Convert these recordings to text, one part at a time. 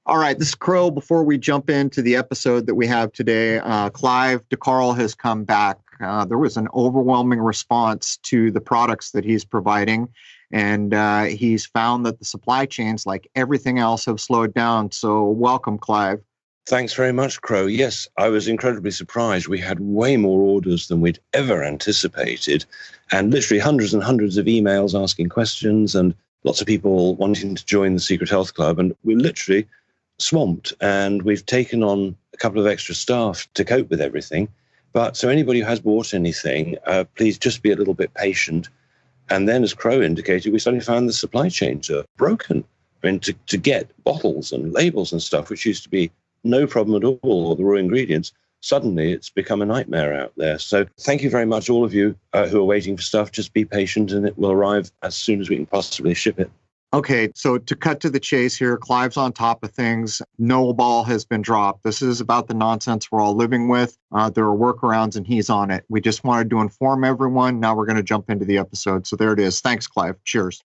All right, this is Crow. Before we jump into the episode that we have today, Clive DeCarl has come back. There was an overwhelming response to the products that he's providing, and he's found that the supply chains, like everything else, have slowed down. So welcome, Clive. Thanks very much, Crow. Yes, I was incredibly surprised. We had way more orders than we'd ever anticipated, and literally hundreds and hundreds of emails asking questions and lots of people wanting to join the Secret Health Club. And we're literally swamped, and we've taken on a couple of extra staff to cope with everything. But so anybody who has bought anything, please just be a little bit patient. And then, as Crow indicated, we suddenly found the supply chains are broken. I mean, to get bottles and labels and stuff, which used to be no problem at all, or the raw ingredients, suddenly it's become a nightmare out there. So thank you very much, all of you who are waiting for stuff. Just be patient, and it will arrive as soon as we can possibly ship it. Okay, so to cut to the chase here, Clive's on top of things. No ball has been dropped. This is about the nonsense we're all living with. There are workarounds, and he's on it. We just wanted to inform everyone. Now we're going to jump into the episode. So there it is. Thanks, Clive. Cheers.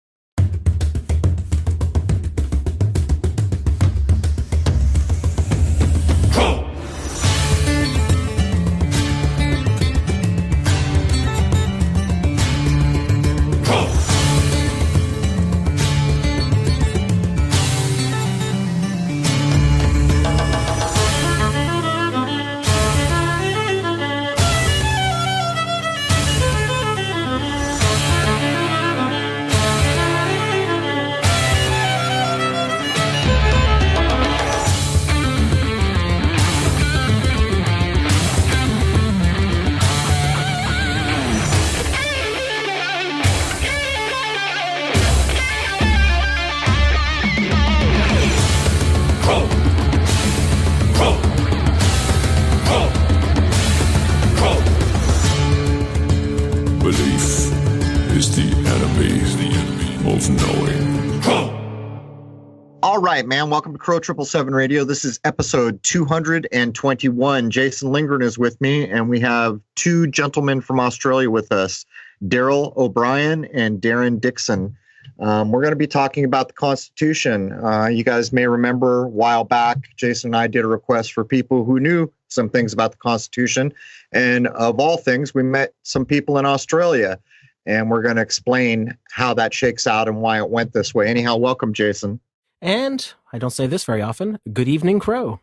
All right, man. Welcome to Crow 777 Radio. This is episode 221. Jason Lindgren is with me, and we have two gentlemen from Australia with us, Daryl O'Brien and Darren Dixon. We're going to be talking about the Constitution. You guys may remember a while back, Jason and I did a request for people who knew some things about the Constitution. And of all things, we met some people in Australia, and we're going to explain how that shakes out and why it went this way. Anyhow, welcome, Jason. And I don't say this very often. Good evening, Crow.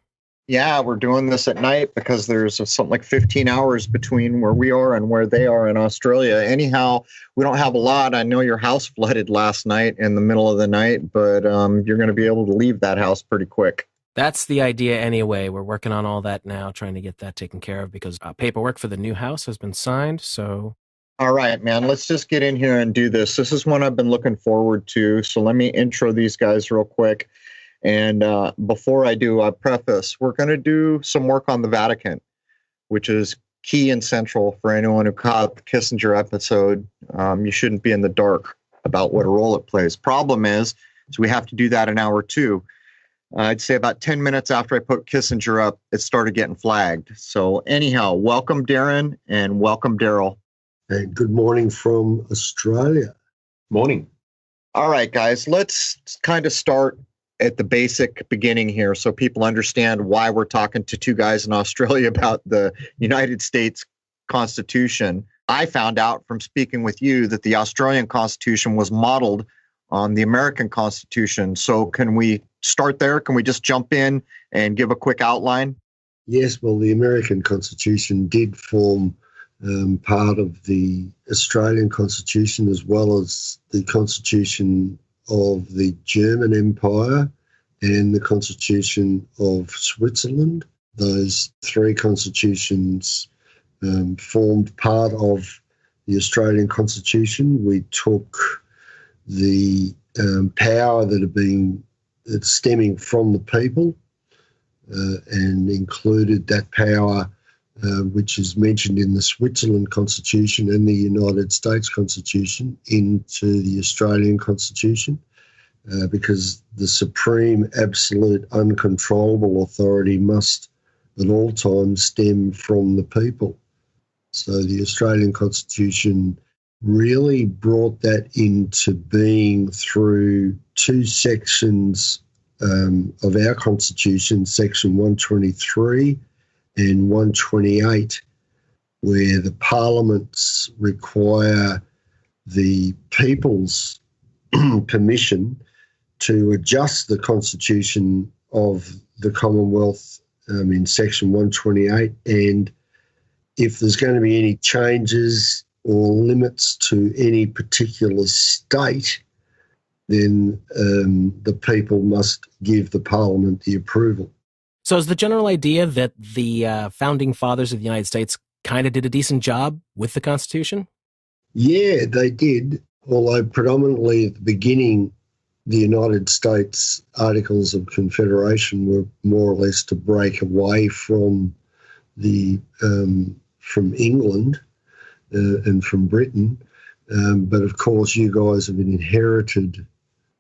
Yeah, we're doing this at night because there's something like 15 hours between where we are and where they are in Australia. Anyhow, we don't have a lot. I know your house flooded last night in the middle of the night, but you're going to be able to leave that house pretty quick. That's the idea anyway. We're working on all that now, trying to get that taken care of because paperwork for the new house has been signed, so... All right, man, let's just get in here and do this. This is one I've been looking forward to. So let me intro these guys real quick. And before I do, I preface, we're going to do some work on the Vatican, which is key and central for anyone who caught the Kissinger episode. You shouldn't be in the dark about what role it plays. Problem is we have to do that in hour two. I'd say about 10 minutes after I put Kissinger up, it started getting flagged. So anyhow, welcome, Darren, and welcome, Daryl. And good morning from Australia. Morning. All right, guys, let's kind of start at the basic beginning here so people understand why we're talking to two guys in Australia about the United States Constitution. I found out from speaking with you that the Australian Constitution was modeled on the American Constitution. So can we start there? Can we just jump in and give a quick outline? Yes, well, the American Constitution did form part of the Australian Constitution as well as the Constitution of the German Empire and the Constitution of Switzerland. Those three constitutions formed part of the Australian Constitution. We took the power that's stemming from the people and included that power which is mentioned in the Switzerland Constitution and the United States Constitution into the Australian Constitution because the supreme, absolute, uncontrollable authority must at all times stem from the people. So the Australian Constitution really brought that into being through two sections of our Constitution, Section 123 and 128, where the parliaments require the people's permission to adjust the Constitution of the Commonwealth in Section 128. And if there's going to be any changes or limits to any particular state, then the people must give the Parliament the approval. So is the general idea that the founding fathers of the United States kind of did a decent job with the Constitution? Yeah, they did, although predominantly at the beginning, the United States Articles of Confederation were more or less to break away from from England and from Britain. But of course, you guys have inherited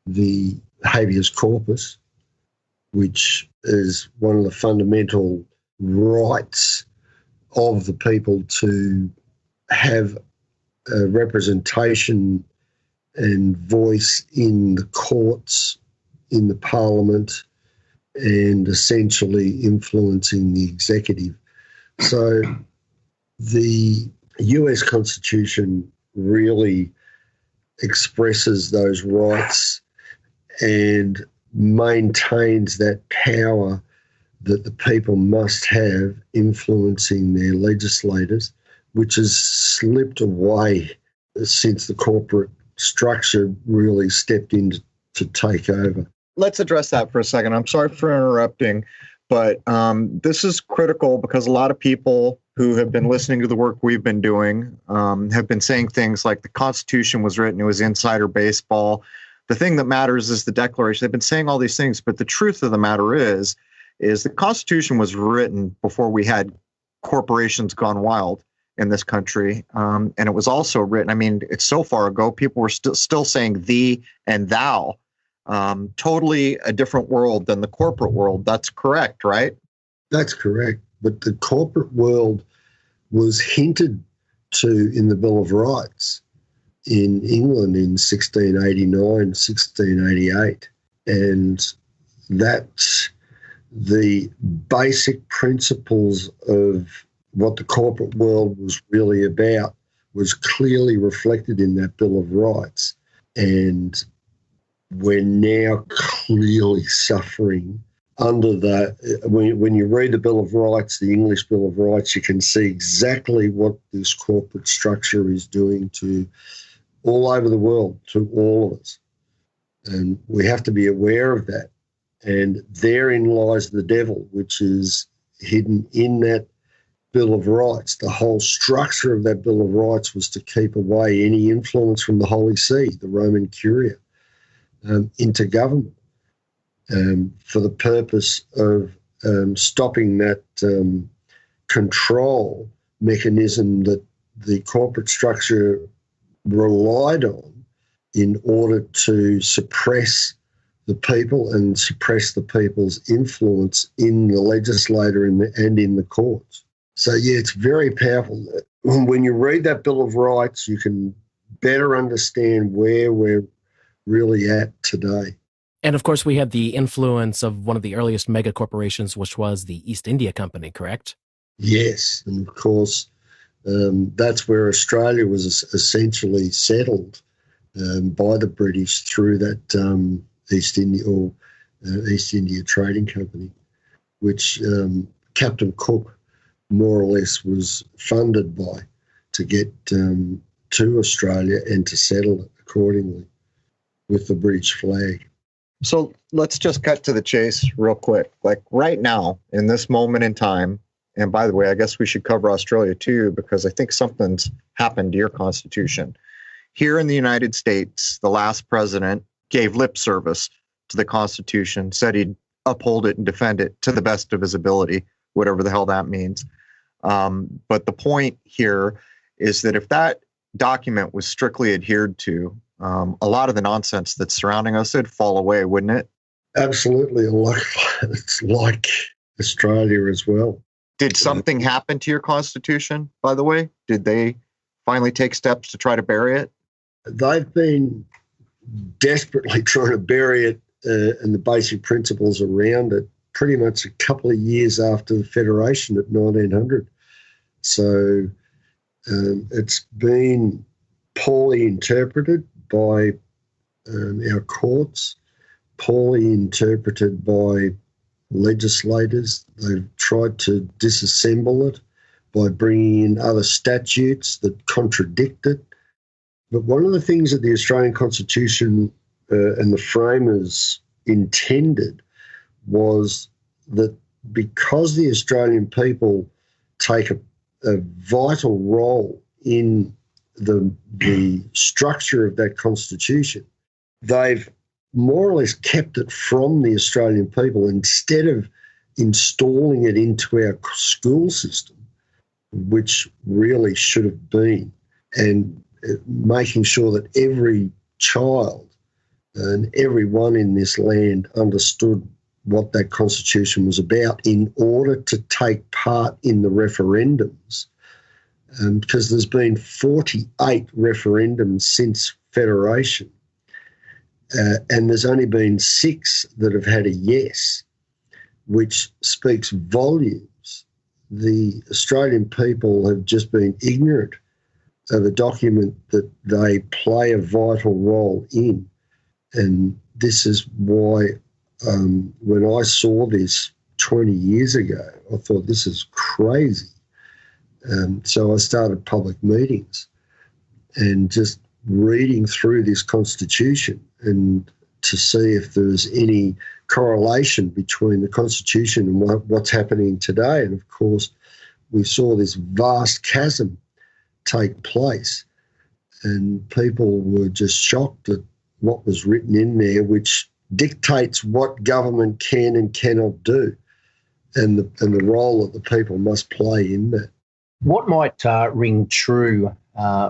the habeas corpus, which is one of the fundamental rights of the people to have a representation and voice in the courts, in the Parliament, and essentially influencing the executive. So the US Constitution really expresses those rights and maintains that power that the people must have influencing their legislators, which has slipped away since the corporate structure really stepped in to take over. Let's address that for a second. I'm sorry for interrupting, but this is critical because a lot of people who have been listening to the work we've been doing have been saying things like the Constitution was written, it was insider baseball. The thing that matters is the Declaration. They've been saying all these things, but the truth of the matter is the Constitution was written before we had corporations gone wild in this country. And it was also written, I mean, it's so far ago, people were still saying thee and thou. Totally a different world than the corporate world. That's correct, right? That's correct. But the corporate world was hinted to in the Bill of Rights in England in 1689, 1688. And that's the basic principles of what the corporate world was really about was clearly reflected in that Bill of Rights. And we're now clearly suffering under that. When you read the Bill of Rights, the English Bill of Rights, you can see exactly what this corporate structure is doing to all over the world, to all of us. And we have to be aware of that. And therein lies the devil, which is hidden in that Bill of Rights. The whole structure of that Bill of Rights was to keep away any influence from the Holy See, the Roman Curia, into government for the purpose of stopping that control mechanism that the corporate structure relied on in order to suppress the people and suppress the people's influence in the legislature and in the courts. So, yeah, it's very powerful. When you read that Bill of Rights, you can better understand where we're really at today. And of course, we had the influence of one of the earliest mega corporations, which was the East India Company, correct? Yes. And of course, that's where Australia was essentially settled by the British through that East India Trading Company, which Captain Cook more or less was funded by to get to Australia and to settle it accordingly with the British flag. So let's just cut to the chase real quick. Like right now, in this moment in time, and by the way, I guess we should cover Australia too, because I think something's happened to your Constitution. Here in the United States, the last president gave lip service to the Constitution, said he'd uphold it and defend it to the best of his ability, whatever the hell that means. But the point here is that if that document was strictly adhered to, a lot of the nonsense that's surrounding us would fall away, wouldn't it? Absolutely. It's like Australia as well. Did something happen to your Constitution, by the way? Did they finally take steps to try to bury it? They've been desperately trying to bury it and the basic principles around it pretty much a couple of years after the Federation at 1900. So it's been poorly interpreted by our courts, poorly interpreted by legislators. They've tried to disassemble it by bringing in other statutes that contradict it. But one of the things that the Australian Constitution and the framers intended was that because the Australian people take a vital role in the structure of that Constitution, they've more or less kept it from the Australian people instead of installing it into our school system, which really should have been, and making sure that every child and everyone in this land understood what that Constitution was about in order to take part in the referendums. Because there's been 48 referendums since Federation, and there's only been 6 that have had a yes, which speaks volumes. The Australian people have just been ignorant of a document that they play a vital role in. And this is why when I saw this 20 years ago, I thought this is crazy. So I started public meetings and just reading through this Constitution and to see if there was any correlation between the Constitution and what's happening today. And of course, we saw this vast chasm take place, and people were just shocked at what was written in there, which dictates what government can and cannot do, and the role that the people must play in that. What might ring true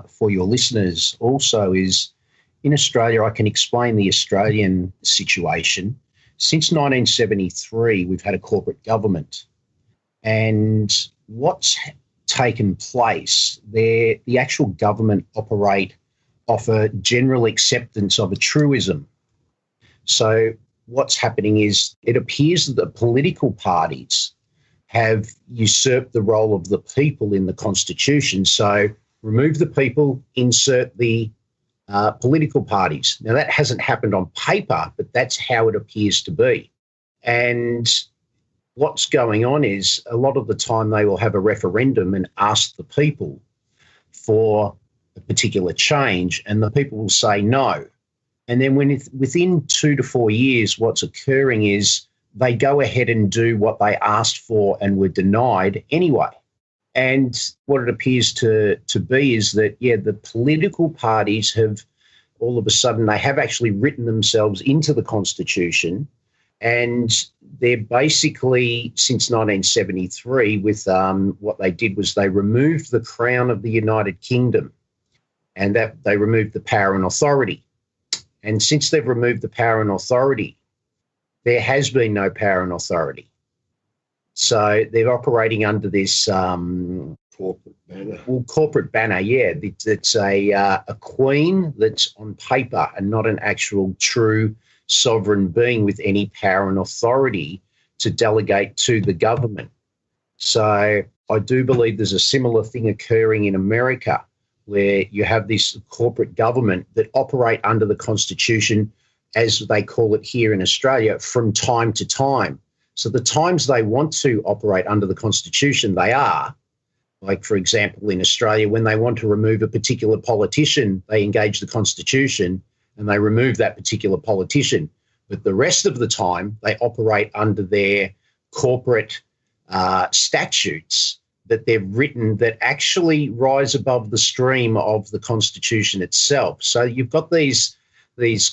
for your listeners also is, in Australia, I can explain the Australian situation. Since 1973, we've had a corporate government. And what's taken place there, the actual government operate off a general acceptance of a truism. So what's happening is it appears that the political parties have usurped the role of the people in the Constitution. So remove the people, insert the political parties. Now, that hasn't happened on paper, but that's how it appears to be. And what's going on is a lot of the time they will have a referendum and ask the people for a particular change, and the people will say no. And then within 2 to 4 years, what's occurring is they go ahead and do what they asked for and were denied anyway. And what it appears to be is that, the political parties have, all of a sudden, they have actually written themselves into the Constitution, and they're basically, since 1973, with what they did was they removed the Crown of the United Kingdom, and that they removed the power and authority. And since they've removed the power and authority, there has been no power and authority. So they're operating under this Corporate banner. Well, corporate banner, yeah. It's a queen that's on paper and not an actual true sovereign being with any power and authority to delegate to the government. So I do believe there's a similar thing occurring in America, where you have this corporate government that operate under the Constitution, as they call it here in Australia, from time to time. So the times they want to operate under the Constitution, they are. Like, for example, in Australia, when they want to remove a particular politician, they engage the Constitution and they remove that particular politician. But the rest of the time, they operate under their corporate statutes that they've written that actually rise above the stream of the Constitution itself. So you've got these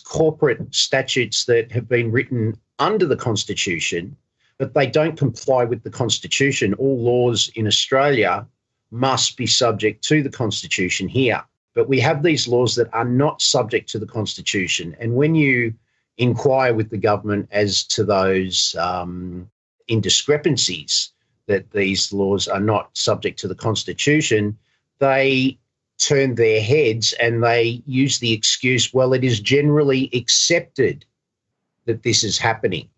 corporate statutes that have been written under the Constitution, but they don't comply with the Constitution. All laws in Australia must be subject to the Constitution here. But we have these laws that are not subject to the Constitution. And when you inquire with the government as to those indiscrepancies, that these laws are not subject to the Constitution, they turn their heads and they use the excuse, well, it is generally accepted that this is happening.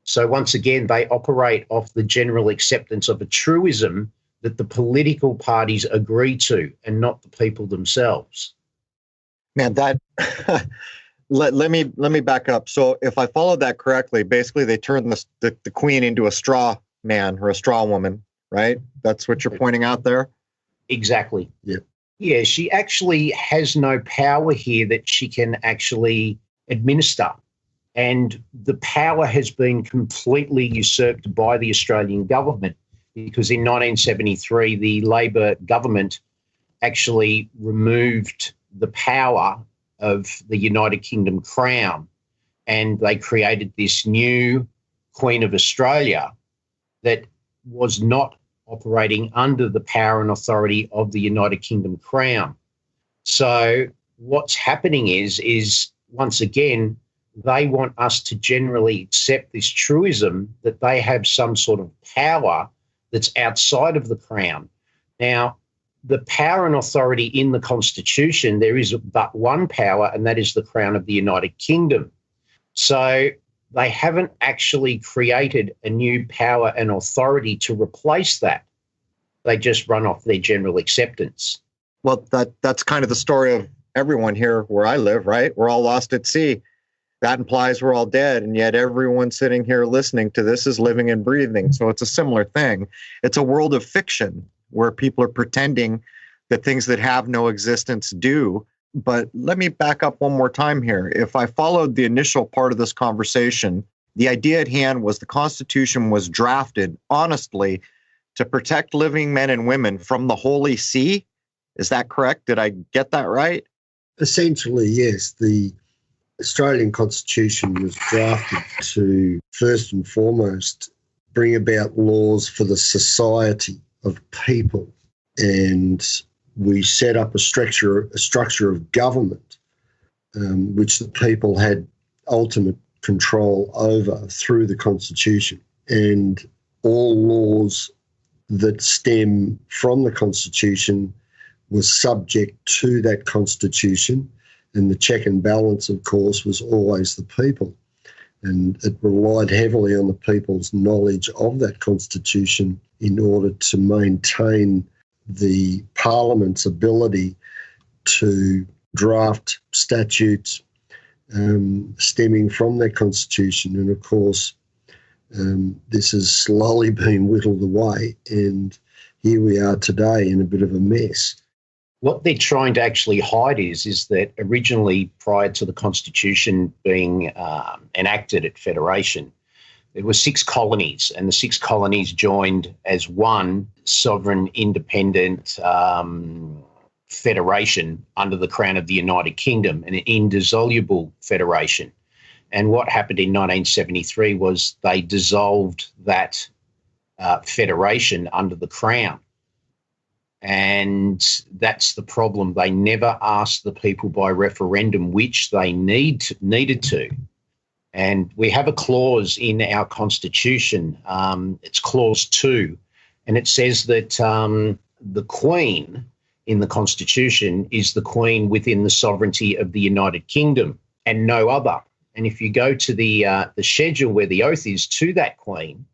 So once again, they operate off the general acceptance of a truism that the political parties agree to and not the people themselves. Man, that let me back up. So if I followed that correctly, basically they turned the queen into a straw man or a straw woman, right? That's what you're pointing out there? Exactly. Yeah. Yeah, she actually has no power here that she can actually administer. And the power has been completely usurped by the Australian government, because in 1973, the Labor government actually removed the power of the United Kingdom Crown, and they created this new Queen of Australia that was not operating under the power and authority of the United Kingdom Crown. So what's happening is once again, they want us to generally accept this truism that they have some sort of power that's outside of the Crown. Now, the power and authority in the Constitution, there is but one power, and that is the Crown of the United Kingdom. So they haven't actually created a new power and authority to replace that. They just run off their general acceptance. Well, that's kind of the story of everyone here where I live, right? We're all lost at sea. That implies we're all dead, and yet everyone sitting here listening to this is living and breathing. So it's a similar thing. It's a world of fiction where people are pretending that things that have no existence do. But let me back up one more time here. If I followed the initial part of this conversation, the idea at hand was the Constitution was drafted honestly to protect living men and women from the Holy See. Is that correct? Did I get that right? Essentially, yes. The Australian Constitution was drafted to, first and foremost, bring about laws for the society of people. And we set up a structure of government, which the people had ultimate control over through the Constitution. And all laws that stem from the Constitution were subject to that Constitution. And the check and balance, of course, was always the people. And it relied heavily on the people's knowledge of that Constitution in order to maintain the Parliament's ability to draft statutes stemming from that Constitution. And, of course, this has slowly been whittled away, and here we are today in a bit of a mess. What they're trying to actually hide is that originally, prior to the Constitution being enacted at Federation, there were 6 colonies, and the 6 colonies joined as one sovereign, independent federation under the Crown of the United Kingdom, an indissoluble federation. And what happened in 1973 was they dissolved that federation under the Crown. And that's the problem. They never asked the people by referendum, which they needed to. And we have a clause in our Constitution, it's Clause 2, and it says that the Queen in the Constitution is the Queen within the sovereignty of the United Kingdom and no other. And if you go to the schedule where the oath is to that Queen,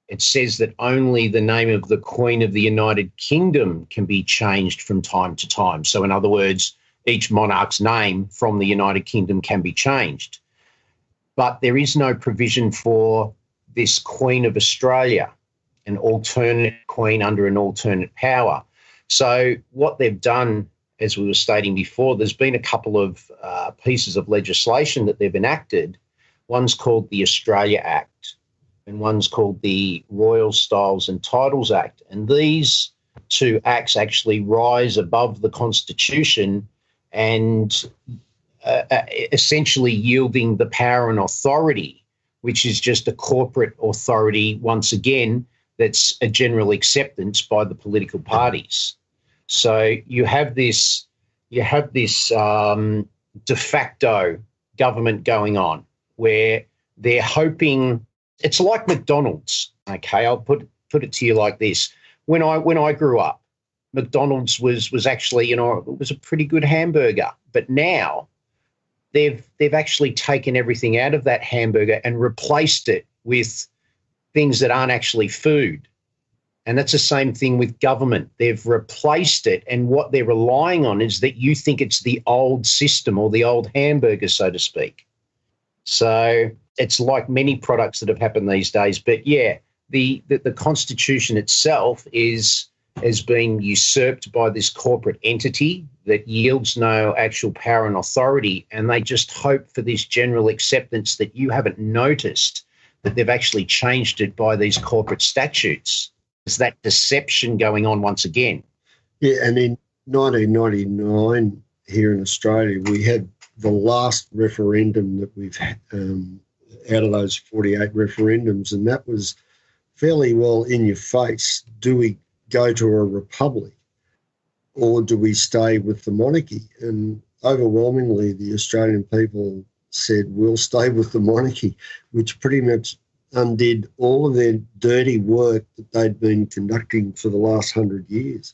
it says that only the name of the Queen of the United Kingdom can be changed from time to time. So in other words, each monarch's name from the United Kingdom can be changed. But there is no provision for this Queen of Australia, an alternate queen under an alternate power. So what they've done, as we were stating before, there's been a couple of pieces of legislation that they've enacted. One's called the Australia Act, and one's called the Royal Styles and Titles Act. And these 2 acts actually rise above the Constitution and essentially yielding the power and authority, which is just a corporate authority, once again, that's a general acceptance by the political parties. So you have this de facto government going on where they're hoping. It's like McDonald's, okay? I'll put it to you like this. When I grew up, McDonald's was actually, it was a pretty good hamburger. But now they've actually taken everything out of that hamburger and replaced it with things that aren't actually food. And that's the same thing with government. They've replaced it, and what they're relying on is that you think it's the old system or the old hamburger, so to speak. So it's like many products that have happened these days. But yeah, the Constitution itself has been usurped by this corporate entity that yields no actual power and authority, and they just hope for this general acceptance that you haven't noticed that they've actually changed it by these corporate statutes. It's that deception going on once again. Yeah, and in 1999 here in Australia, we had the last referendum that we've had out of those 48 referendums, and that was fairly well in your face. Do we go to a republic or do we stay with the monarchy? And overwhelmingly, the Australian people said, we'll stay with the monarchy, which pretty much undid all of their dirty work that they'd been conducting for the last 100 years.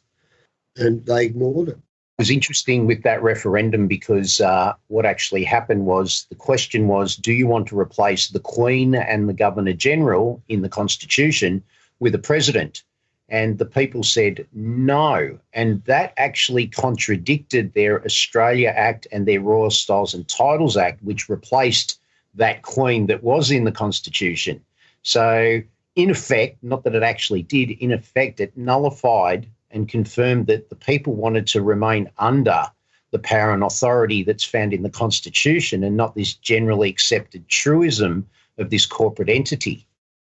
And they ignored it. It was interesting with that referendum because what actually happened was the question was, do you want to replace the Queen and the Governor-General in the Constitution with a president? And the people said no. And that actually contradicted their Australia Act and their Royal Styles and Titles Act, which replaced that Queen that was in the Constitution. So in effect, not that it actually did, in effect, it nullified and confirmed that the people wanted to remain under the power and authority that's found in the Constitution and not this generally accepted truism of this corporate entity.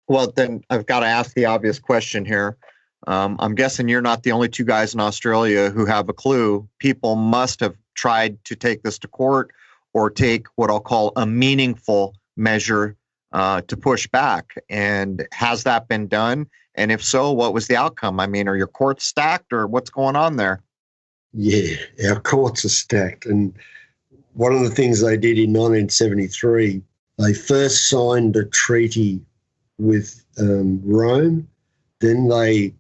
Well, then I've got to ask the obvious question here. I'm guessing you're not the only two guys in Australia who have a clue. People must have tried to take this to court or take what I'll call a meaningful measure to push back. And has that been done? And if so, what was the outcome? I mean, are your courts stacked or what's going on there? Yeah, our courts are stacked. And one of the things they did in 1973, they first signed a treaty with Rome. Then they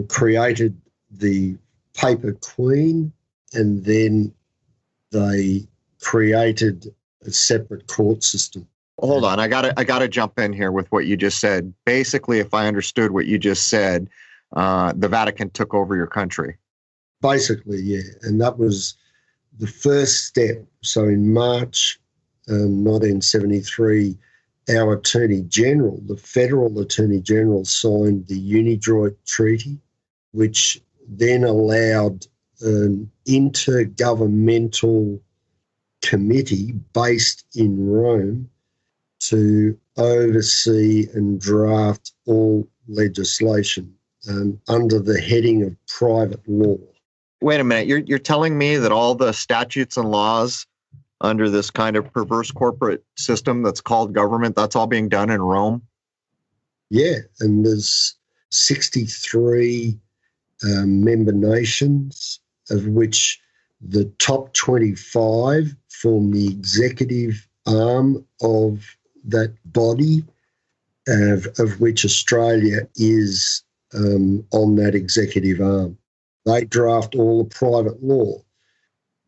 created the paper queen, and then they created a separate court system. Hold on, I gotta jump in here with what you just said. Basically, if I understood what you just said, the Vatican took over your country. Basically, yeah, and that was the first step. So in March 1973, our Attorney General, the Federal Attorney General, signed the Unidroit Treaty, which then allowed an intergovernmental committee based in Rome to oversee and draft all legislation under the heading of private law. Wait a minute, you're telling me that all the statutes and laws under this kind of perverse corporate system that's called government, that's all being done in Rome? Yeah, and there's 63 member nations, of which the top 25 form the executive arm of that body, of which Australia is on that executive arm. They draft all the private law.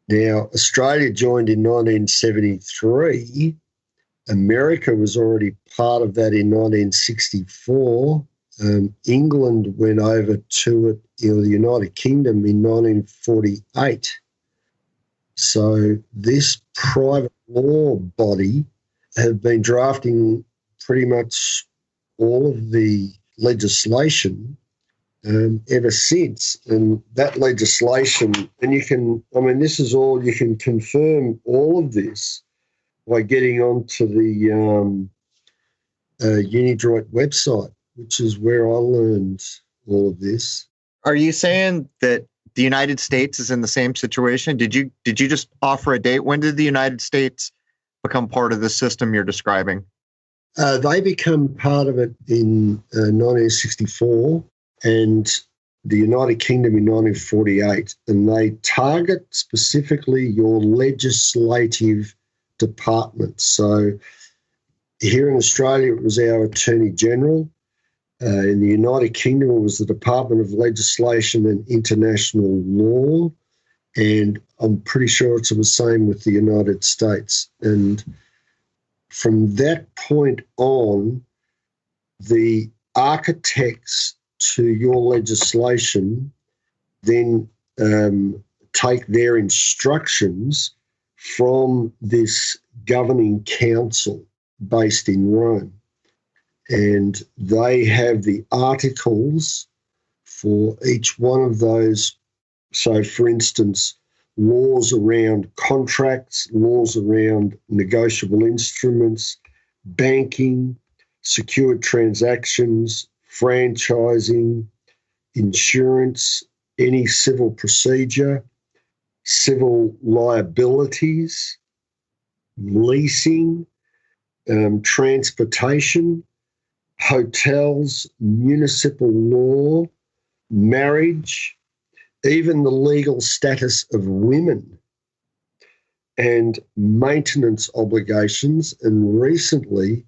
Now, Australia joined in 1973. America was already part of that in 1964. England went over to it, the United Kingdom, in 1948. So this private law body have been drafting pretty much all of the legislation ever since. And that legislation, and you can confirm all of this by getting onto the Unidroit website, which is where I learned all of this. Are you saying that the United States is in the same situation? Did you just offer a date? When did the United States become part of the system you're describing? They become part of it in 1964 and the United Kingdom in 1948, and they target specifically your legislative department. So here in Australia, it was our Attorney General. In the United Kingdom, it was the Department of Legislation and International Law. And I'm pretty sure it's the same with the United States. And from that point on, the architects to your legislation then take their instructions from this governing council based in Rome. And they have the articles for each one of those. So, for instance, laws around contracts, laws around negotiable instruments, banking, secured transactions, franchising, insurance, any civil procedure, civil liabilities, leasing, transportation, hotels, municipal law, marriage, even the legal status of women, and maintenance obligations. And recently,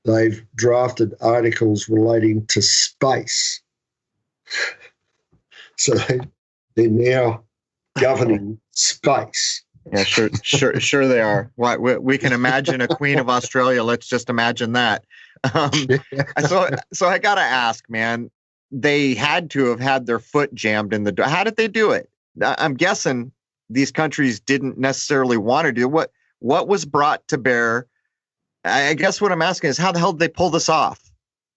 they've drafted articles relating to space. So they're now governing space. Yeah, sure they are. We can imagine a Queen of Australia. Let's just imagine that. So I got to ask, man, they had to have had their foot jammed in the door. How did they do it? I'm guessing these countries didn't necessarily want to do what was brought to bear. I guess what I'm asking is, how the hell did they pull this off?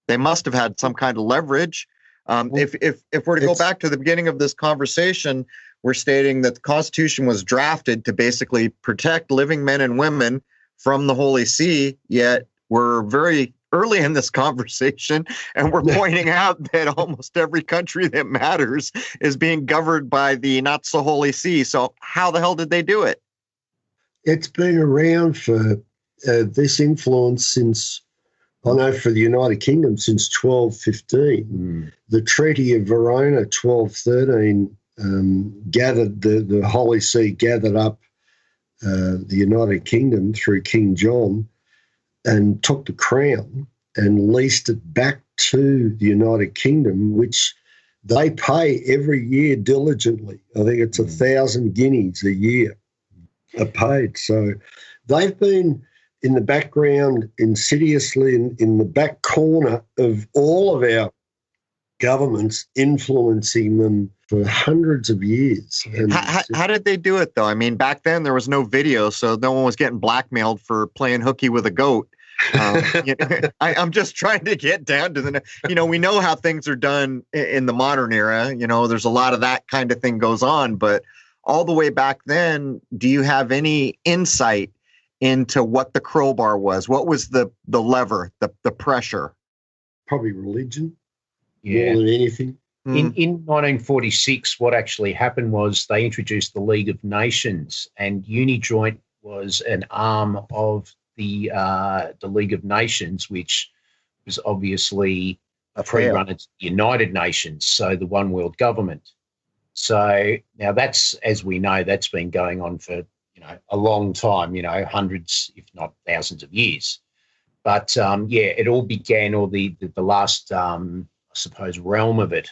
They must have had some kind of leverage. If we're to go back to the beginning of this conversation, we're stating that the Constitution was drafted to basically protect living men and women from the Holy See, yet we're very early in this conversation, and we're pointing out that almost every country that matters is being governed by the not-so-Holy See. So how the hell did they do it? It's been around for this influence since, I know for the United Kingdom, since 1215. The Treaty of Verona, 1213, gathered the Holy See gathered up the United Kingdom through King John and took the crown and leased it back to the United Kingdom, which they pay every year diligently. I think it's 1,000 guineas a year are paid. So they've been in the background, insidiously in the back corner of all of our governments, influencing them for hundreds of years. And how did they do it, though? I mean, back then there was no video, so no one was getting blackmailed for playing hooky with a goat. I'm just trying to get down to we know how things are done in the modern era. There's a lot of that kind of thing goes on, but all the way back then, do you have any insight into what the crowbar was? What was the lever, the pressure? Probably religion, more than anything. In 1946, what actually happened was they introduced the League of Nations, and Unijoint was an arm of the League of Nations, which was obviously a pre-runner to the United Nations, so the one world government. So now that's, as we know, that's been going on for a long time, hundreds, if not thousands of years. But it all began, or the last, I suppose, realm of it,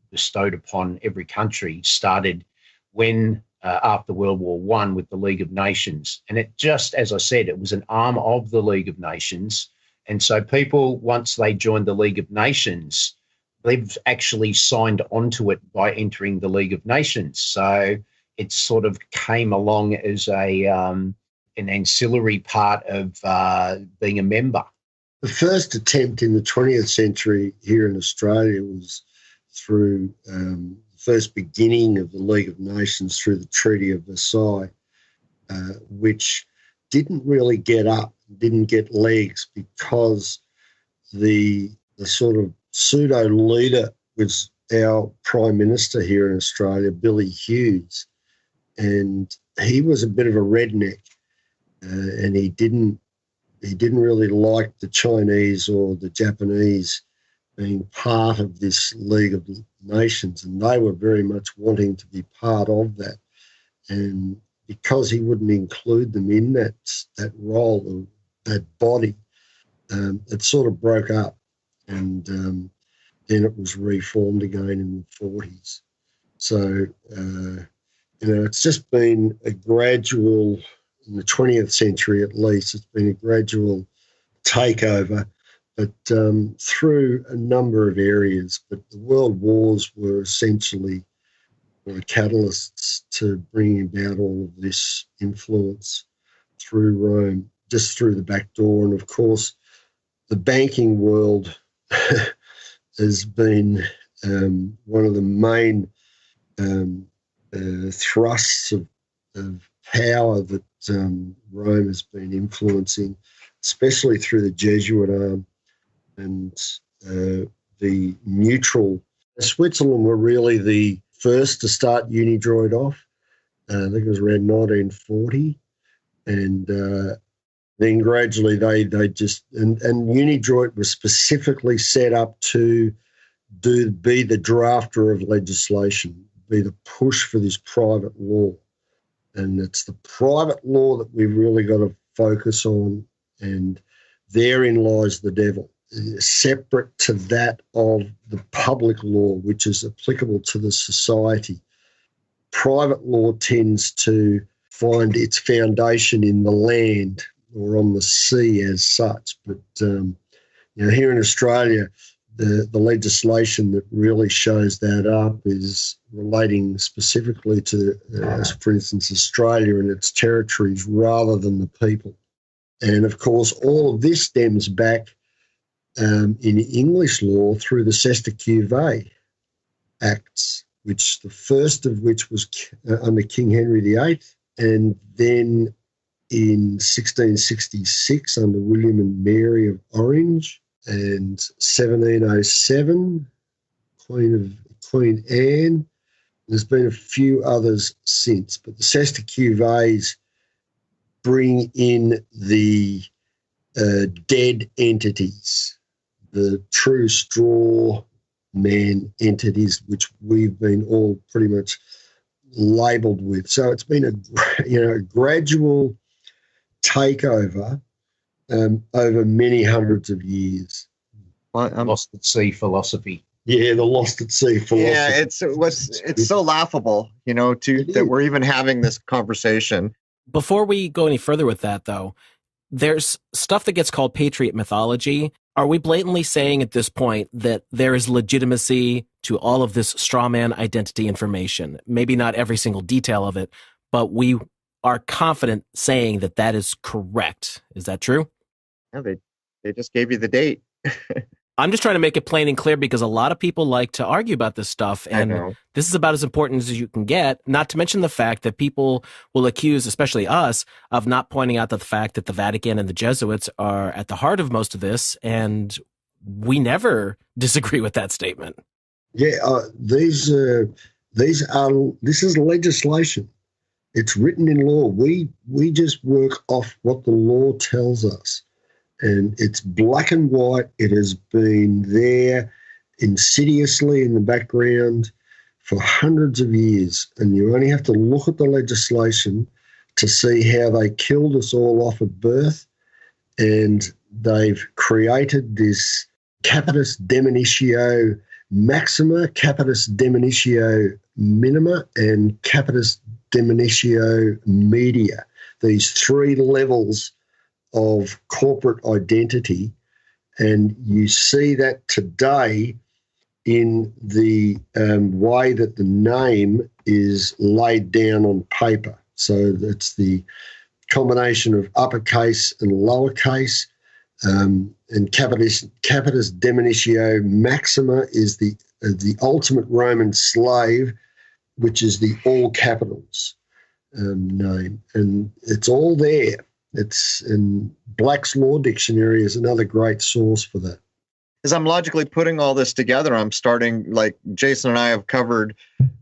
bestowed upon every country, started when after World War I with the League of Nations. And it just, as I said, it was an arm of the League of Nations. And so people, once they joined the League of Nations, they've actually signed onto it by entering the League of Nations. So it sort of came along as an ancillary part of being a member. The first attempt in the 20th century here in Australia was through the first beginning of the League of Nations through the Treaty of Versailles, which didn't really didn't get legs, because the sort of pseudo leader was our Prime Minister here in Australia, Billy Hughes, and he was a bit of a redneck, and he didn't really like the Chinese or the Japanese being part of this League of Nations, and they were very much wanting to be part of that. And because he wouldn't include them in that role, or that body, it sort of broke up, and then it was reformed again in the 40s. So it's just been a gradual, in the 20th century at least, it's been a gradual takeover, but through a number of areas. But the world wars were essentially catalysts to bring about all of this influence through Rome, just through the back door. And of course, the banking world has been one of the main thrusts of power that Rome has been influencing, especially through the Jesuit arm and the neutral. Switzerland were really the first to start Unidroid off. I think it was around 1940. And then gradually they just, and Unidroit was specifically set up to be the drafter of legislation, be the push for this private law. And it's the private law that we've really got to focus on, and therein lies the devil, separate to that of the public law, which is applicable to the society. Private law tends to find its foundation in the land or on the sea as such. But here in Australia, the legislation that really shows that up is relating specifically to, for instance, Australia and its territories rather than the people. And of course, all of this stems back in English law through the Cestui Que Vie Acts, which the first of which was under King Henry VIII, and then in 1666 under William and Mary of Orange, and 1707, Queen Anne. There's been a few others since, but the Cestui Que Vies bring in the dead entities, the true straw man entities, which we've been all pretty much labelled with. So it's been a gradual takeover over many hundreds of years. Lost at sea philosophy. Yeah, the lost at sea philosophy. Yeah, it's so laughable, that we're even having this conversation. Before we go any further with that, though, there's stuff that gets called patriot mythology. Are we blatantly saying at this point that there is legitimacy to all of this straw man identity information? Maybe not every single detail of it, but we are confident saying that that is correct. Is that true? Yeah, they just gave you the date. I'm just trying to make it plain and clear because a lot of people like to argue about this stuff, and this is about as important as you can get, not to mention the fact that people will accuse, especially us, of not pointing out the fact that the Vatican and the Jesuits are at the heart of most of this, and we never disagree with that statement. Yeah, this is legislation. It's written in law. We just work off what the law tells us. And it's black and white. It has been there insidiously in the background for hundreds of years. And you only have to look at the legislation to see how they killed us all off at birth. And they've created this capitis demonitio maxima, capitis demonitio minima, and capitis demonitio media. These three levels of corporate identity, and you see that today in the way that the name is laid down on paper. So it's the combination of uppercase and lowercase, and capitis demonitio maxima is the ultimate Roman slave, which is the all capitals name, and it's all there. It's in Black's Law Dictionary is another great source for that. As I'm logically putting all this together, I'm starting, like Jason and I have covered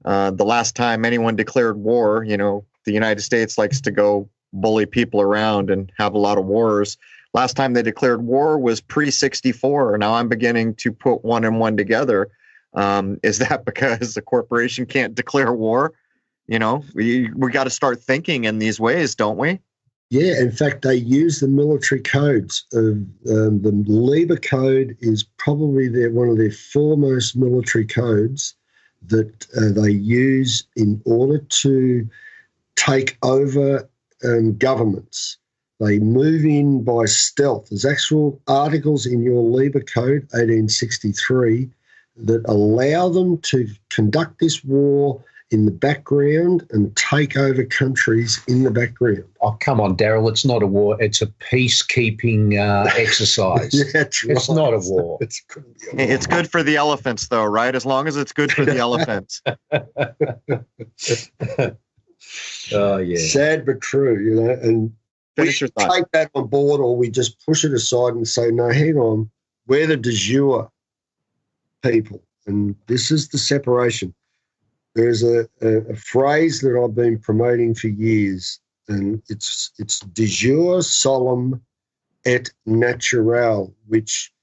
the last time anyone declared war. The United States likes to go bully people around and have a lot of wars. Last time they declared war was pre-64. Now I'm beginning to put one and one together. Is that because the corporation can't declare war? We got to start thinking in these ways, don't we? Yeah, in fact, they use the military codes. The Lieber Code is probably one of their foremost military codes, that they use in order to take over governments. They move in by stealth. There's actual articles in your Lever Code, 1863, that allow them to conduct this war in the background and take over countries in the background. Oh, come on, Daryl. It's not a war. It's a peacekeeping exercise. That's it's right. not a war. It's good for the elephants, though, right? As long as it's good for the elephants. Oh, yeah. Sad but true, and Finish your thought. take that on board, or we just push it aside and say, no, hang on, we're the de jure people, and this is the separation. There's a phrase that I've been promoting for years, and it's de jure solemn et naturale, which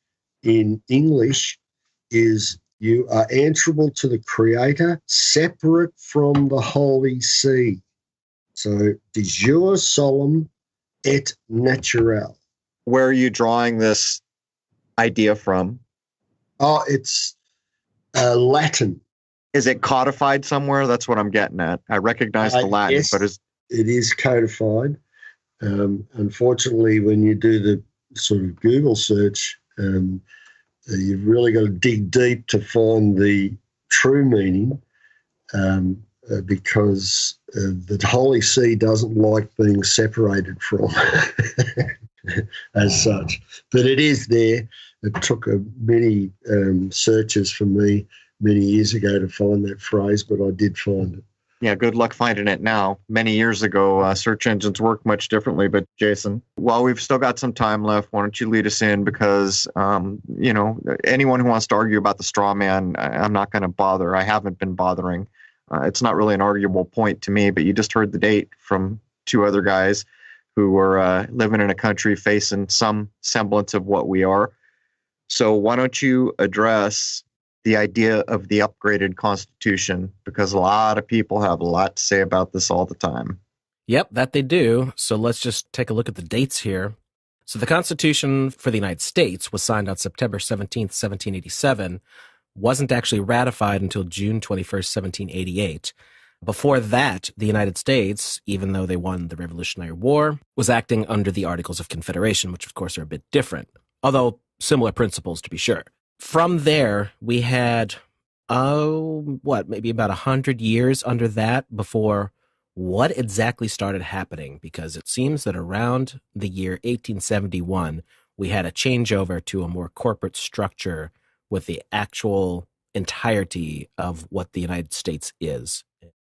in English is you are answerable to the Creator, separate from the Holy See. So de jure solemn et naturale. Where are you drawing this idea from? Oh, it's Latin. Is it codified somewhere? That's what I'm getting at. I recognize the Latin, yes, but it is codified. Unfortunately, when you do the sort of Google search, you've really got to dig deep to find the true meaning, because the Holy See doesn't like being separated from as such. But it is there. It took many searches for me many years ago to find that phrase, but I did find it. yeah, good luck finding it now. Many years ago, search engines work much differently. But Jason, while we've still got some time left, why don't you lead us in? Because, anyone who wants to argue about the straw man, I'm not going to bother. I haven't been bothering. It's not really an arguable point to me, but you just heard the date from two other guys who were living in a country facing some semblance of what we are. So why don't you address the idea of the upgraded Constitution, because a lot of people have a lot to say about this all the time. Yep, that they do. So let's just take a look at the dates here. So the Constitution for the United States was signed on September 17th, 1787, wasn't actually ratified until June 21st, 1788. Before that, the United States, even though they won the Revolutionary War, was acting under the Articles of Confederation, which of course are a bit different, although similar principles to be sure. From there, we had, maybe about 100 years under that before what exactly started happening, because it seems that around the year 1871, we had a changeover to a more corporate structure with the actual entirety of what the United States is.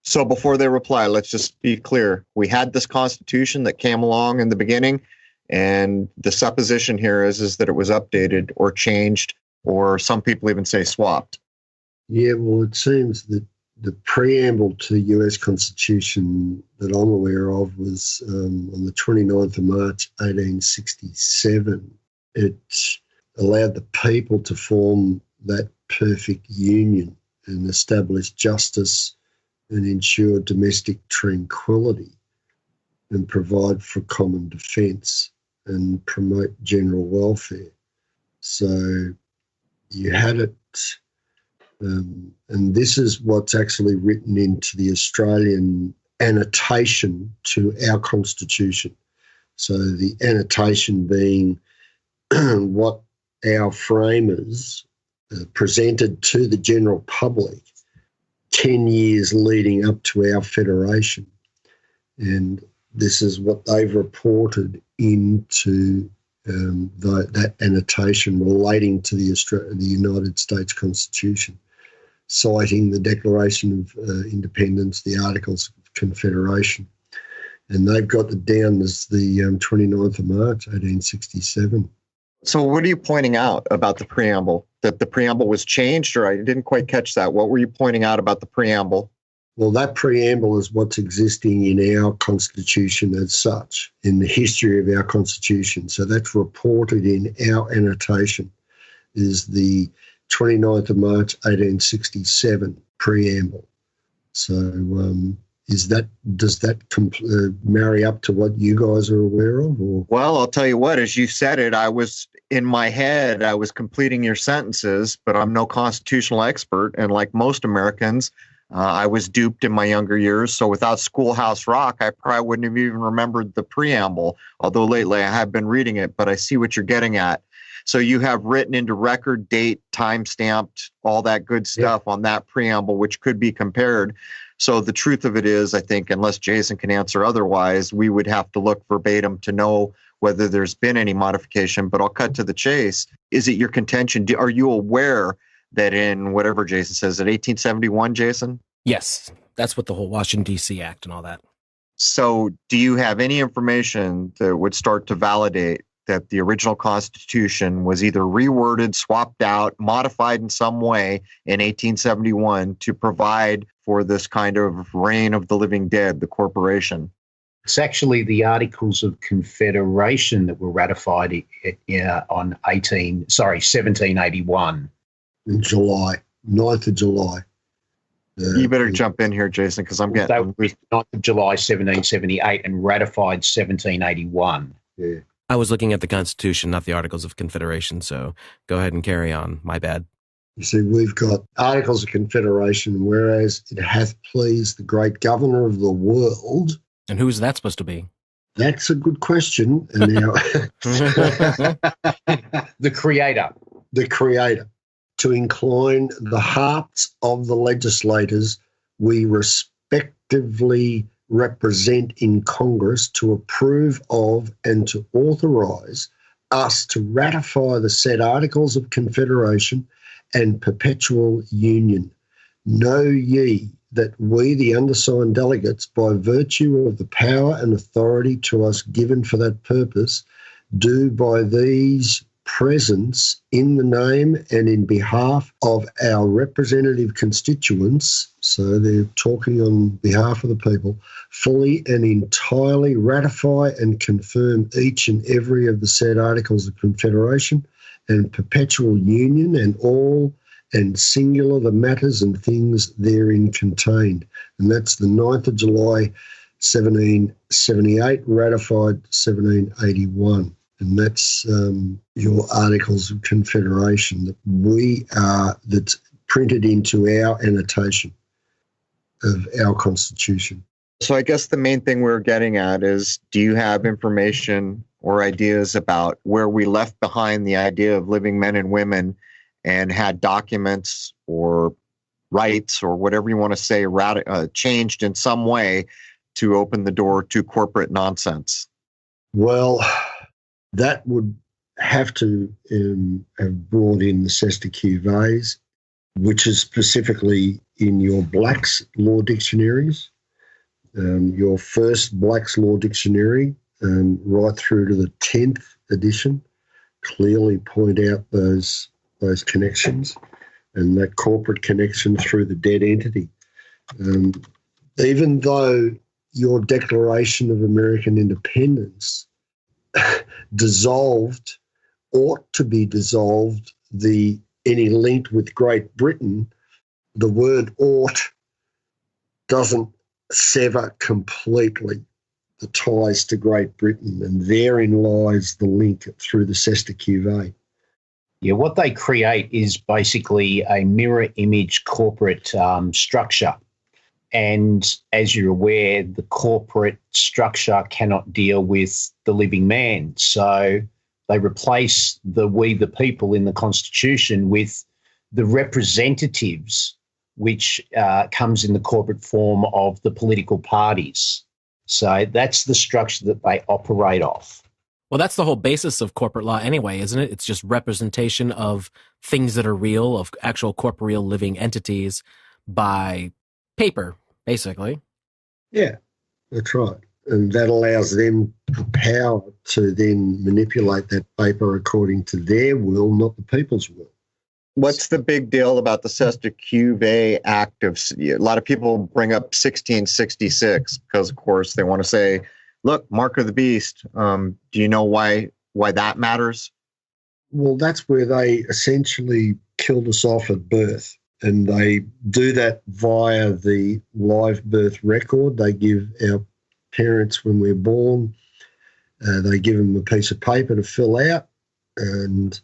So before they reply, let's just be clear. We had this Constitution that came along in the beginning, and the supposition here is that it was updated or changed, or some people even say swapped. Yeah, well, it seems that the preamble to the US Constitution that I'm aware of was on the 29th of March, 1867. It allowed the people to form that perfect union and establish justice and ensure domestic tranquility and provide for common defence and promote general welfare. So you had it, and this is what's actually written into the Australian annotation to our Constitution. So the annotation being what our framers presented to the general public 10 years leading up to our federation. And this is what they've reported into that annotation relating to the United States Constitution, citing the Declaration of Independence, the Articles of Confederation. And they've got it down as the 29th of March, 1867. So what are you pointing out about the preamble? That the preamble was changed, or I didn't quite catch that. What were you pointing out about the preamble? Well, that preamble is what's existing in our Constitution as such, in the history of our Constitution. So that's reported in our annotation, is the 29th of March, 1867 preamble. So Does that marry up to what you guys are aware of? Or? Well, I'll tell you what, as you said it, I was in my head, I was completing your sentences, but I'm no constitutional expert. And like most Americans, I was duped in my younger years. So without Schoolhouse Rock, I probably wouldn't have even remembered the preamble, although lately I have been reading it, but I see what you're getting at. So you have written into record, date, time stamped, all that good stuff on that preamble, which could be compared. So the truth of it is, I think, unless Jason can answer otherwise, we would have to look verbatim to know whether there's been any modification. But I'll cut to the chase. Is it your contention? Are you aware that in whatever Jason says, in 1871, Jason? Yes, that's what the whole Washington, D.C. Act and all that. So do you have any information that would start to validate that the original Constitution was either reworded, swapped out, modified in some way in 1871 to provide for this kind of reign of the living dead, the corporation? It's actually the Articles of Confederation that were ratified on 1781. In July, 9th of July. You better jump in here, Jason, because I'm getting... They were 9th of July, 1778, and ratified 1781. Yeah. I was looking at the Constitution, not the Articles of Confederation, so go ahead and carry on. My bad. You see, we've got Articles of Confederation, whereas it hath pleased the great governor of the world. And who is that supposed to be? That's a good question. And now, the creator. The creator. To incline the hearts of the legislators we respectively represent in Congress to approve of and to authorize us to ratify the said Articles of Confederation and perpetual union. Know ye that we, the undersigned delegates, by virtue of the power and authority to us given for that purpose, do by these presents in the name and in behalf of our representative constituents, so they're talking on behalf of the people, fully and entirely ratify and confirm each and every of the said Articles of Confederation and perpetual union and all and singular the matters and things therein contained. And that's the 9th of July, 1778, ratified 1781. And that's your Articles of Confederation that's printed into our annotation of our Constitution. So I guess the main thing we're getting at is, do you have information or ideas about where we left behind the idea of living men and women and had documents or rights or whatever you want to say changed in some way to open the door to corporate nonsense? Well, that would have to have brought in the Cesta Cuvées, which is specifically in your Black's Law Dictionaries, your first Black's Law Dictionary, right through to the 10th edition, clearly point out those connections and that corporate connection through the dead entity. Even though your Declaration of American Independence ought to be dissolved any link with Great Britain, the word ought doesn't sever completely the ties to Great Britain, and therein lies the link through the Cesta Cuvée. Yeah, what they create is basically a mirror image corporate structure. And as you're aware, the corporate structure cannot deal with the living man. So they replace the we the people in the Constitution with the representatives, which comes in the corporate form of the political parties. So that's the structure that they operate off. Well, that's the whole basis of corporate law anyway, isn't it? It's just representation of things that are real, of actual corporeal living entities by paper, basically. Yeah, that's right. And that allows them the power to then manipulate that paper according to their will, not the people's will. What's the big deal about the Cesta Cuvée Act of... A lot of people bring up 1666 because, of course, they want to say, look, Mark of the Beast. Do you know why that matters? Well, that's where they essentially killed us off at birth. And they do that via the live birth record. They give our parents, when we're born, they give them a piece of paper to fill out, and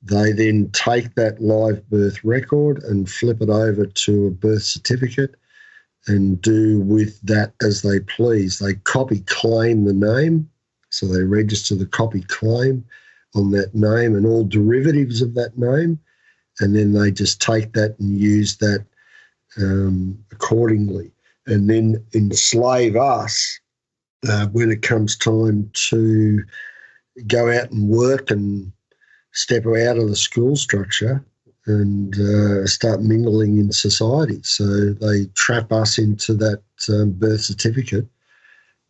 they then take that live birth record and flip it over to a birth certificate and do with that as they please. They copy claim the name, so they register the copy claim on that name and all derivatives of that name, and then they just take that and use that accordingly, and then enslave us when it comes time to go out and work and step out of the school structure and start mingling in society. So they trap us into that birth certificate,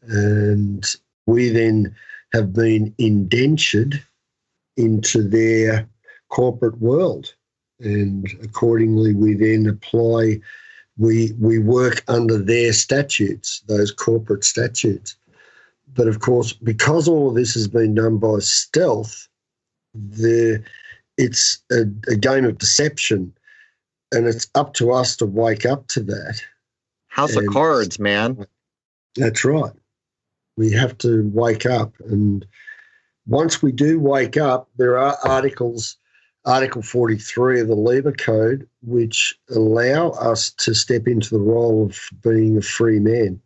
and we then have been indentured into their corporate world. And accordingly, we then apply, we work under their statutes, those corporate statutes. But of course, because all of this has been done by stealth, it's a game of deception, and it's up to us to wake up to that. House of cards, man. That's right. We have to wake up. And once we do wake up, there are articles, Article 43 of the Labour Code, which allow us to step into the role of being a free man.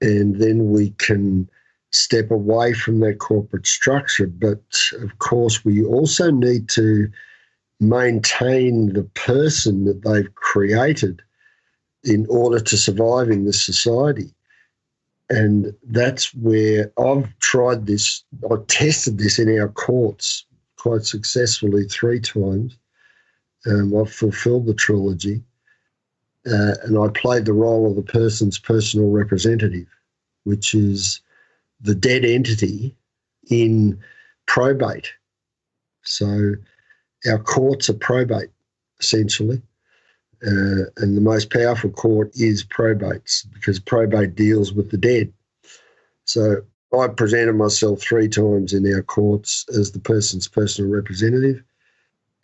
And then we can step away from that corporate structure. But, of course, we also need to maintain the person that they've created in order to survive in this society. And that's where I've tried this. I tested this in our courts quite successfully 3 times. I've fulfilled the trilogy. And I played the role of the person's personal representative, which is the dead entity in probate. So our courts are probate, essentially. And the most powerful court is probates, because probate deals with the dead. So I presented myself 3 times in our courts as the person's personal representative,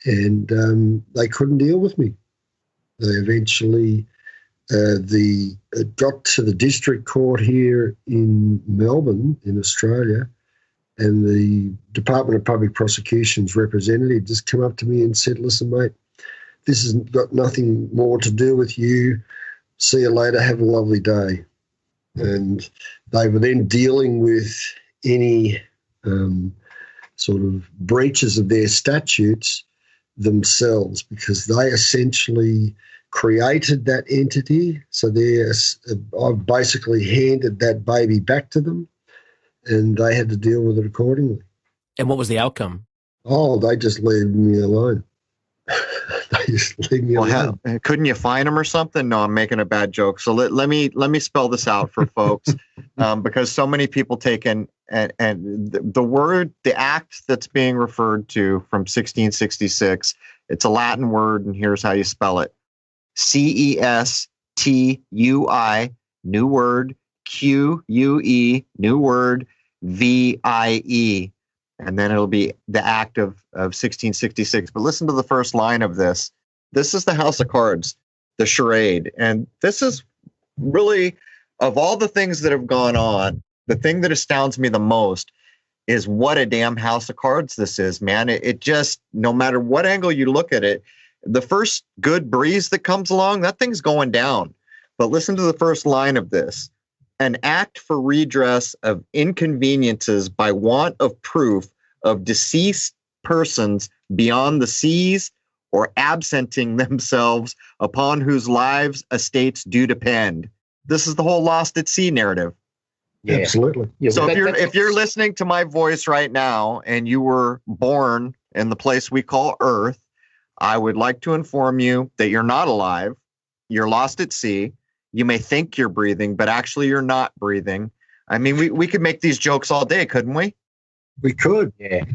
and they couldn't deal with me. They eventually got to the district court here in Melbourne, in Australia, and the Department of Public Prosecution's representative just came up to me and said, "Listen, mate, this has got nothing more to do with you. See you later. Have a lovely day." And they were then dealing with any sort of breaches of their statutes themselves, because they essentially created that entity. So I've basically handed that baby back to them, and they had to deal with it accordingly. And what was the outcome? Oh, they just leave me alone. They just leave me alone. Couldn't you fine them or something? No, I'm making a bad joke. So let me spell this out for folks, because so many people take in and the act that's being referred to from 1666. It's a Latin word, and here's how you spell it: CESTUI, new word, QUE, new word, VIE. And then it'll be the act of 1666. But listen to the first line of this. This is the House of Cards, the charade. And this is really, of all the things that have gone on, the thing that astounds me the most is what a damn House of Cards this is, man. It just, no matter what angle you look at it, the first good breeze that comes along, that thing's going down. But listen to the first line of this: an act for redress of inconveniences by want of proof of deceased persons beyond the seas or absenting themselves, upon whose lives estates do depend. This is the whole Lost at Sea narrative. Yeah. Absolutely. Yeah, so if you're listening to my voice right now and you were born in the place we call Earth, I would like to inform you that you're not alive. You're lost at sea. You may think you're breathing, but actually you're not breathing. I mean, we could make these jokes all day, couldn't we? We could. Yeah.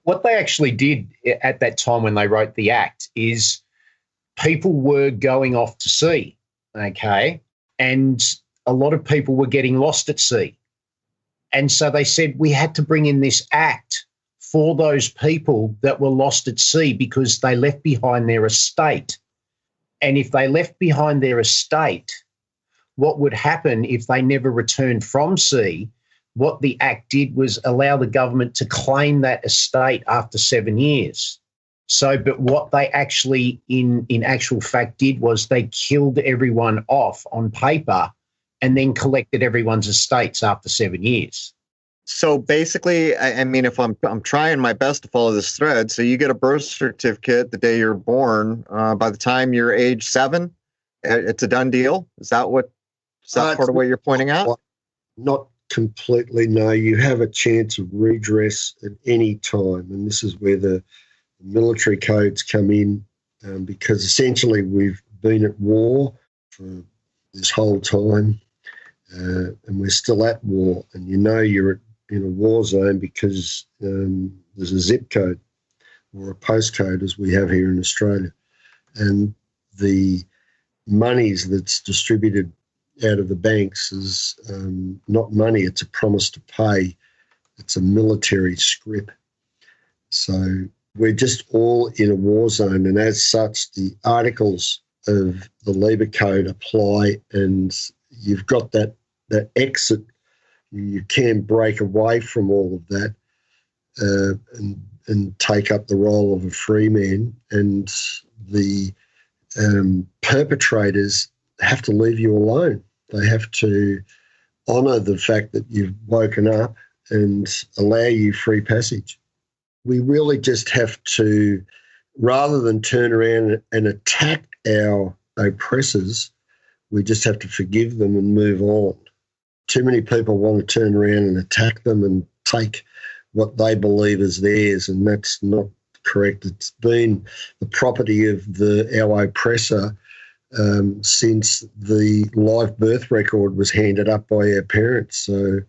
What they actually did at that time when they wrote the act is people were going off to sea, okay? And a lot of people were getting lost at sea. And so they said we had to bring in this act for those people that were lost at sea because they left behind their estate. And if they left behind their estate, what would happen if they never returned from sea? What the Act did was allow the government to claim that estate after 7 years. So, but what they actually, in actual fact, did was they killed everyone off on paper and then collected everyone's estates after 7 years. So basically, I mean, if I'm trying my best to follow this thread, so you get a birth certificate the day you're born. By the time you're age 7, it's a done deal. Is that part of what you're pointing out? Not completely. No, you have a chance of redress at any time, and this is where the military codes come in, because essentially we've been at war for this whole time, and we're still at war, and you're in a war zone because there's a zip code or a postcode, as we have here in Australia, and the monies that's distributed out of the banks is not money, it's a promise to pay. It's a military scrip. So we're just all in a war zone, and as such, the articles of the Labour Code apply, and you've got that exit. You can break away from all of that and take up the role of a free man, and the perpetrators have to leave you alone. They have to honour the fact that you've woken up and allow you free passage. We really just have to, rather than turn around and attack our oppressors, we just have to forgive them and move on. Too many people want to turn around and attack them and take what they believe is theirs, and that's not correct. It's been the property of our oppressor since the live birth record was handed up by our parents. So,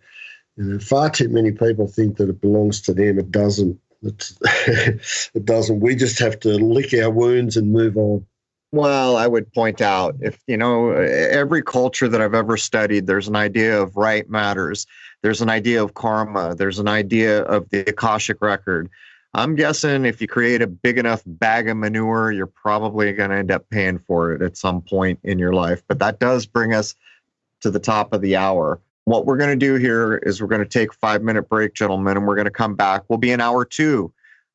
far too many people think that it belongs to them. It doesn't. It doesn't. We just have to lick our wounds and move on. Well, I would point out, if every culture that I've ever studied, there's an idea of right matters. There's an idea of karma. There's an idea of the Akashic record. I'm guessing if you create a big enough bag of manure, you're probably going to end up paying for it at some point in your life. But that does bring us to the top of the hour. What we're going to do here is we're going to take a 5-minute break, gentlemen, and we're going to come back. We'll be in hour 2.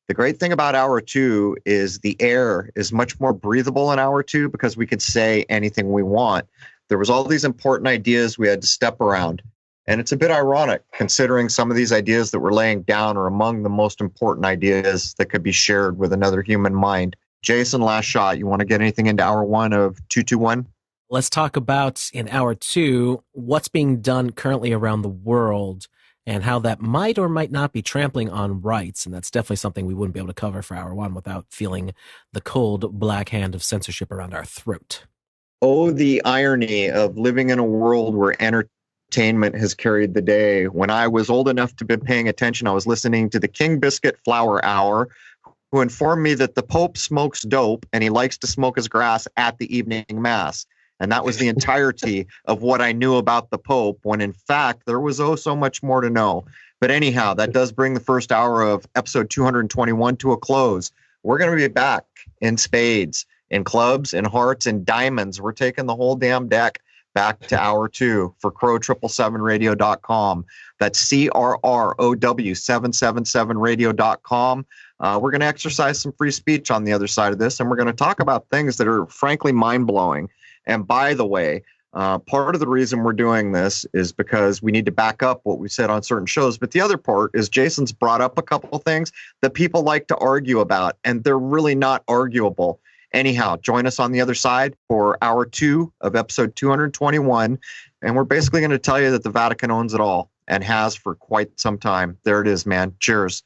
The great thing about hour 2 is the air is much more breathable in hour 2 because we can say anything we want. There was all these important ideas we had to step around. And it's a bit ironic considering some of these ideas that we're laying down are among the most important ideas that could be shared with another human mind. Jason, last shot. You want to get anything into hour 1 of 221? Let's talk about in hour 2 what's being done currently around the world and how that might or might not be trampling on rights. And that's definitely something we wouldn't be able to cover for hour 1 without feeling the cold black hand of censorship around our throat. Oh, the irony of living in a world where entertainment has carried the day. When I was old enough to be paying attention, I was listening to the King Biscuit Flower Hour, who informed me that the Pope smokes dope and he likes to smoke his grass at the evening mass. And that was the entirety of what I knew about the Pope, when in fact there was so much more to know. But anyhow, that does bring the first hour of episode 221 to a close. We're going to be back in spades, in clubs, in hearts, and diamonds. We're taking the whole damn deck back to hour 2 for crow777radio.com. That's CRROW777radio.com. We're going to exercise some free speech on the other side of this, and we're going to talk about things that are frankly mind-blowing. And by the way, part of the reason we're doing this is because we need to back up what we said on certain shows. But the other part is Jason's brought up a couple of things that people like to argue about, and they're really not arguable. Anyhow, join us on the other side for hour 2 of episode 221. And we're basically going to tell you that the Vatican owns it all and has for quite some time. There it is, man. Cheers.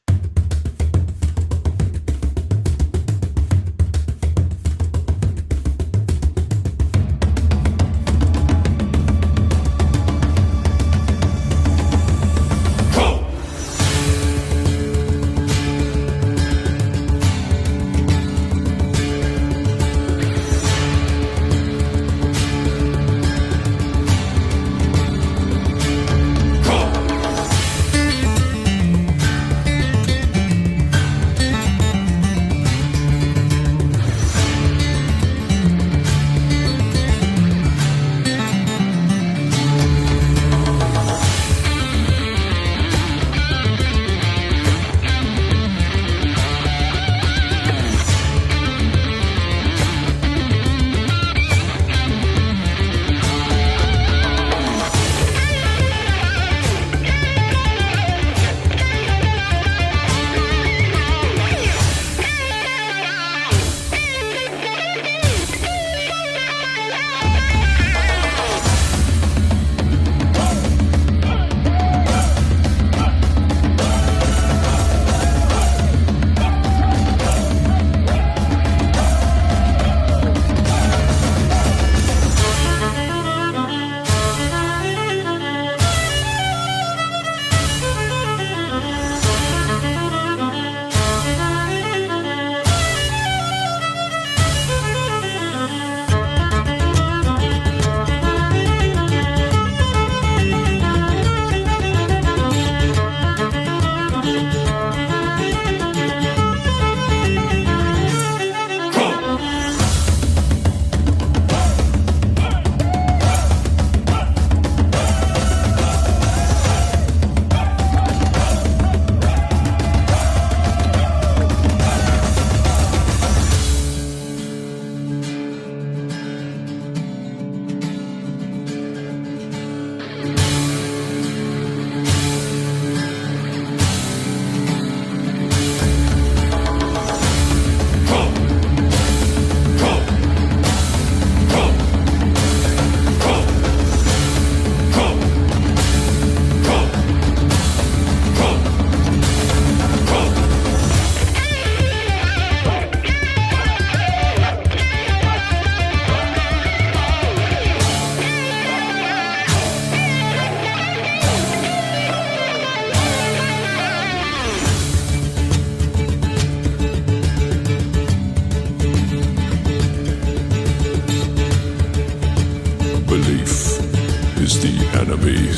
enemy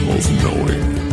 of knowing.